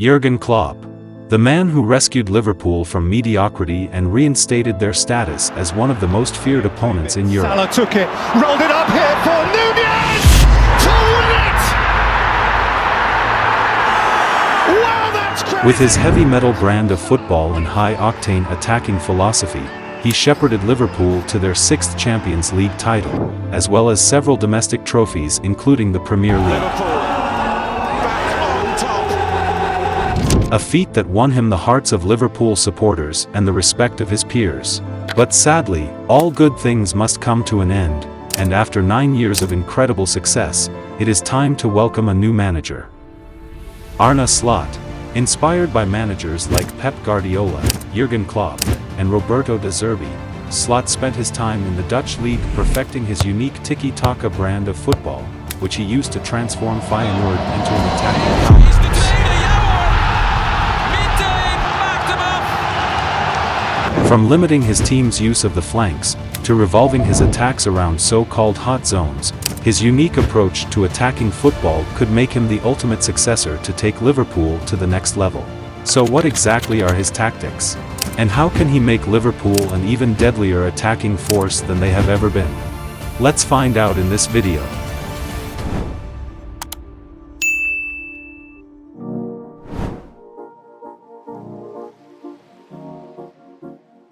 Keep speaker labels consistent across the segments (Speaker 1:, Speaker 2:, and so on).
Speaker 1: Jurgen Klopp, the man who rescued Liverpool from mediocrity and reinstated their status as one of the most feared opponents in Europe.
Speaker 2: Salah took it, rolled it up here for Nunez to win it! Wow, that's crazy!
Speaker 1: With his heavy metal brand of football and high-octane attacking philosophy, he shepherded Liverpool to their 6th Champions League title, as well as several domestic trophies including the Premier League. A feat that won him the hearts of Liverpool supporters and the respect of his peers. But sadly, all good things must come to an end, and after 9 years of incredible success, it is time to welcome a new manager. Arne Slot, inspired by managers like Pep Guardiola, Jurgen Klopp, and Roberto De Zerbi, Slot spent his time in the Dutch league perfecting his unique tiki-taka brand of football, which he used to transform Feyenoord into an attacking powerhouse. From limiting his team's use of the flanks, to revolving his attacks around so-called hot zones, his unique approach to attacking football could make him the ultimate successor to take Liverpool to the next level. So what exactly are his tactics? And how can he make Liverpool an even deadlier attacking force than they have ever been? Let's find out in this video.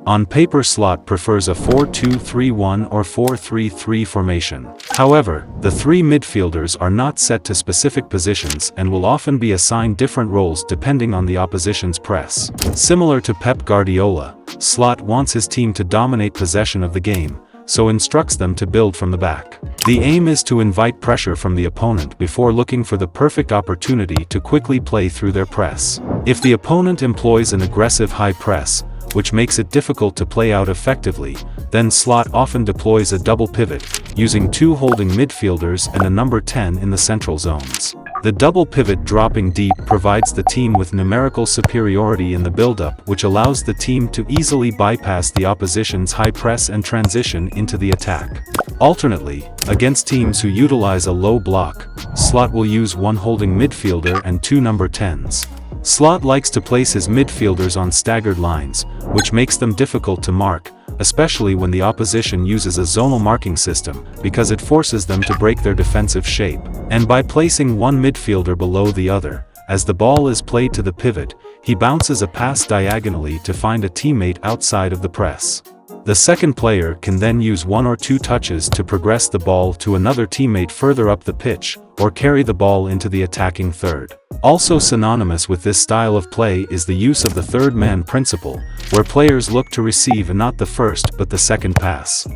Speaker 1: On paper, Slot prefers a 4-2-3-1 or 4-3-3 formation. However, the three midfielders are not set to specific positions and will often be assigned different roles depending on the opposition's press. Similar to Pep Guardiola, Slot wants his team to dominate possession of the game, so instructs them to build from the back. The aim is to invite pressure from the opponent before looking for the perfect opportunity to quickly play through their press. If the opponent employs an aggressive high press, which makes it difficult to play out effectively, then Slot often deploys a double pivot, using 2 holding midfielders and a number 10 in the central zones. The double pivot dropping deep provides the team with numerical superiority in the build-up, which allows the team to easily bypass the opposition's high press and transition into the attack. Alternately, against teams who utilize a low block, Slot will use 1 holding midfielder and 2 number 10s. Slot likes to place his midfielders on staggered lines, which makes them difficult to mark, especially when the opposition uses a zonal marking system, because it forces them to break their defensive shape. And by placing one midfielder below the other, as the ball is played to the pivot, he bounces a pass diagonally to find a teammate outside of the press. The second player can then use 1 or 2 touches to progress the ball to another teammate further up the pitch, or carry the ball into the attacking third. Also synonymous with this style of play is the use of the third man principle, where players look to receive not the first but the second pass.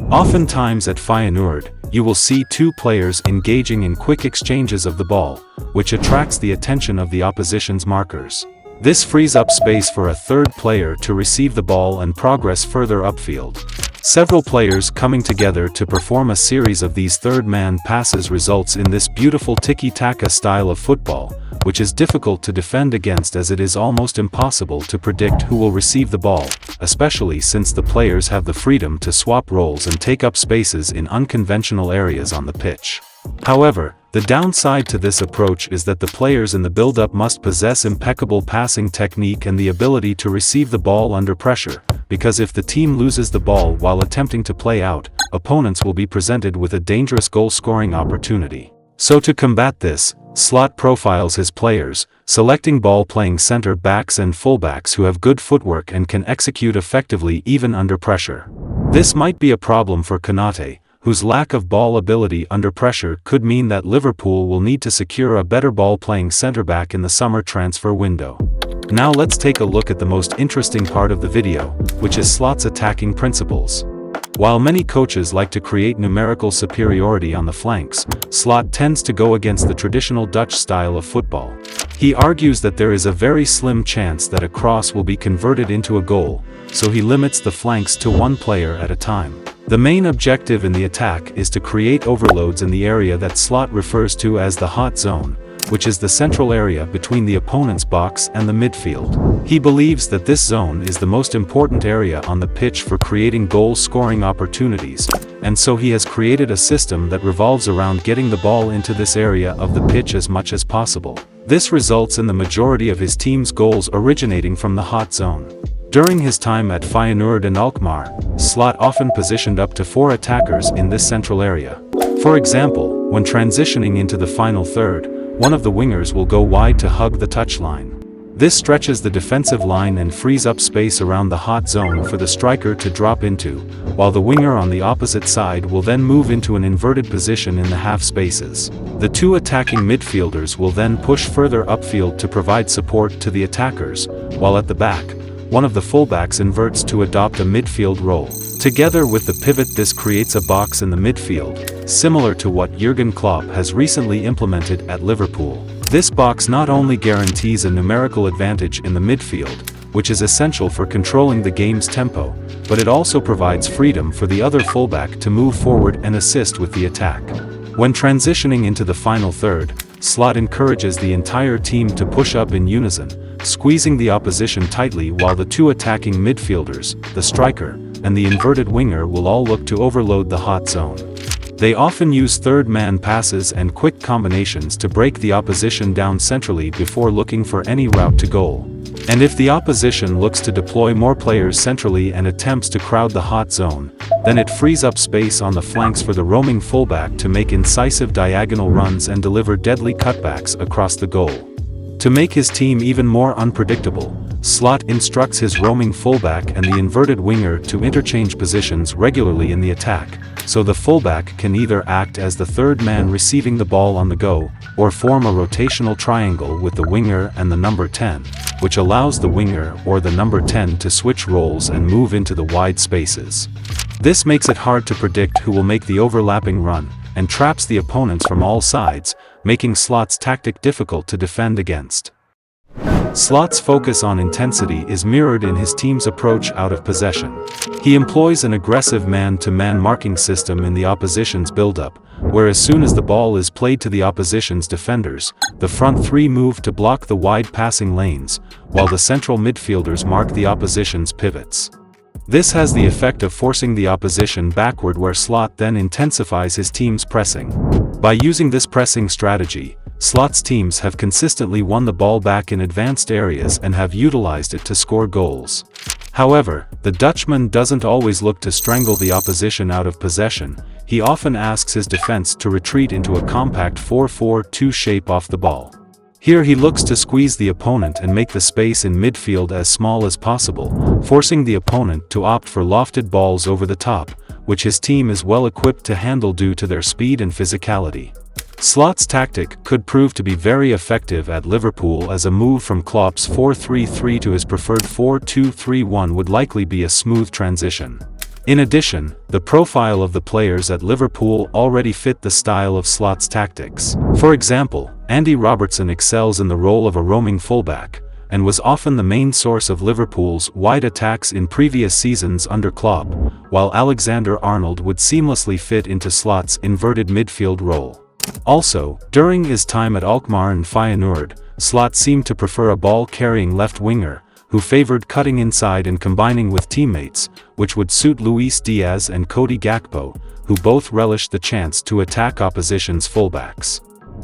Speaker 1: Oftentimes at Feyenoord, you will see 2 players engaging in quick exchanges of the ball, which attracts the attention of the opposition's markers. This frees up space for a third player to receive the ball and progress further upfield. Several players coming together to perform a series of these third-man passes results in this beautiful tiki-taka style of football, which is difficult to defend against as it is almost impossible to predict who will receive the ball, especially since the players have the freedom to swap roles and take up spaces in unconventional areas on the pitch. However, the downside to this approach is that the players in the build-up must possess impeccable passing technique and the ability to receive the ball under pressure, because if the team loses the ball while attempting to play out, opponents will be presented with a dangerous goal-scoring opportunity. So to combat this, Slot profiles his players, selecting ball-playing center-backs and fullbacks who have good footwork and can execute effectively even under pressure. This might be a problem for Konate, whose lack of ball ability under pressure could mean that Liverpool will need to secure a better ball-playing centre-back in the summer transfer window. Now let's take a look at the most interesting part of the video, which is Slot's attacking principles. While many coaches like to create numerical superiority on the flanks, Slot tends to go against the traditional Dutch style of football. He argues that there is a very slim chance that a cross will be converted into a goal, so he limits the flanks to 1 player at a time. The main objective in the attack is to create overloads in the area that Slot refers to as the hot zone, which is the central area between the opponent's box and the midfield. He believes that this zone is the most important area on the pitch for creating goal-scoring opportunities, and so he has created a system that revolves around getting the ball into this area of the pitch as much as possible. This results in the majority of his team's goals originating from the hot zone. During his time at Feyenoord and Alkmaar, Slot often positioned up to 4 attackers in this central area. For example, when transitioning into the final third, one of the wingers will go wide to hug the touchline. This stretches the defensive line and frees up space around the hot zone for the striker to drop into, while the winger on the opposite side will then move into an inverted position in the half spaces. The 2 attacking midfielders will then push further upfield to provide support to the attackers, while at the back, one of the fullbacks inverts to adopt a midfield role. Together with the pivot, this creates a box in the midfield, similar to what Jurgen Klopp has recently implemented at Liverpool. This box not only guarantees a numerical advantage in the midfield, which is essential for controlling the game's tempo, but it also provides freedom for the other fullback to move forward and assist with the attack. When transitioning into the final third, Slot encourages the entire team to push up in unison, squeezing the opposition tightly, while the 2 attacking midfielders, the striker, and the inverted winger will all look to overload the hot zone. They often use third-man passes and quick combinations to break the opposition down centrally before looking for any route to goal. And if the opposition looks to deploy more players centrally and attempts to crowd the hot zone, then it frees up space on the flanks for the roaming fullback to make incisive diagonal runs and deliver deadly cutbacks across the goal. To make his team even more unpredictable, Slot instructs his roaming fullback and the inverted winger to interchange positions regularly in the attack, so the fullback can either act as the third man receiving the ball on the go, or form a rotational triangle with the winger and the number 10, which allows the winger or the number 10 to switch roles and move into the wide spaces. This makes it hard to predict who will make the overlapping run, and traps the opponents from all sides, making Slot's tactic difficult to defend against. Slot's focus on intensity is mirrored in his team's approach out of possession. He employs an aggressive man-to-man marking system in the opposition's build-up, where as soon as the ball is played to the opposition's defenders, the front 3 move to block the wide passing lanes, while the central midfielders mark the opposition's pivots. This has the effect of forcing the opposition backward, where Slot then intensifies his team's pressing. By using this pressing strategy, Slot's teams have consistently won the ball back in advanced areas and have utilized it to score goals. However, the Dutchman doesn't always look to strangle the opposition out of possession. He often asks his defense to retreat into a compact 4-4-2 shape off the ball. Here he looks to squeeze the opponent and make the space in midfield as small as possible, forcing the opponent to opt for lofted balls over the top, which his team is well equipped to handle due to their speed and physicality. Slot's tactic could prove to be very effective at Liverpool, as a move from Klopp's 4-3-3 to his preferred 4-2-3-1 would likely be a smooth transition. In addition, the profile of the players at Liverpool already fit the style of Slot's tactics. For example, Andy Robertson excels in the role of a roaming fullback, and was often the main source of Liverpool's wide attacks in previous seasons under Klopp, while Alexander-Arnold would seamlessly fit into Slot's inverted midfield role. Also, during his time at Alkmaar and Feyenoord, Slot seemed to prefer a ball-carrying left winger, who favored cutting inside and combining with teammates, which would suit Luis Diaz and Cody Gakpo, who both relished the chance to attack opposition's fullbacks.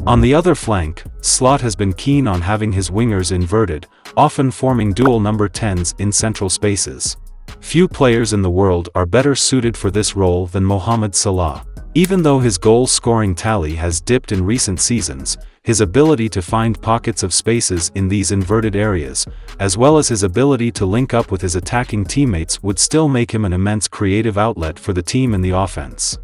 Speaker 1: On the other flank, Slot has been keen on having his wingers inverted, often forming dual number 10s in central spaces. Few players in the world are better suited for this role than Mohamed Salah. Even though his goal-scoring tally has dipped in recent seasons, his ability to find pockets of spaces in these inverted areas, as well as his ability to link up with his attacking teammates, would still make him an immense creative outlet for the team in the offense.